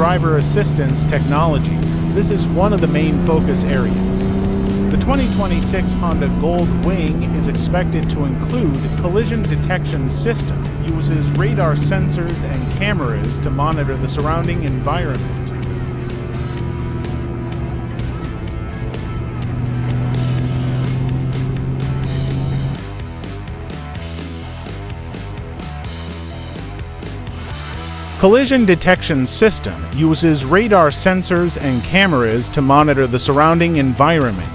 driver assistance technologies. This is one of the main focus areas. The 2026 Honda Goldwing is expected to include collision detection system, uses radar sensors and cameras to monitor the surrounding environment. Collision detection system uses radar sensors and cameras to monitor the surrounding environment.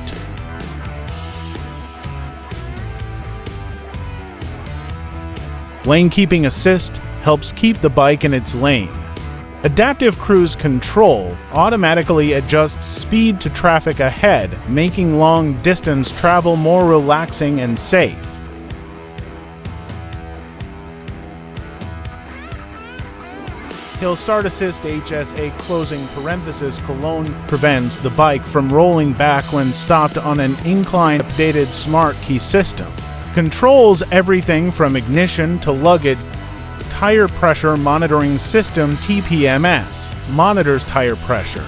Lane keeping assist helps keep the bike in its lane. Adaptive cruise control automatically adjusts speed to traffic ahead, making long-distance travel more relaxing and safe. Hill Start Assist HSA closing parenthesis colon prevents the bike from rolling back when stopped on an incline. Updated smart key system controls everything from ignition to luggage. Tire pressure monitoring system TPMS monitors tire pressure.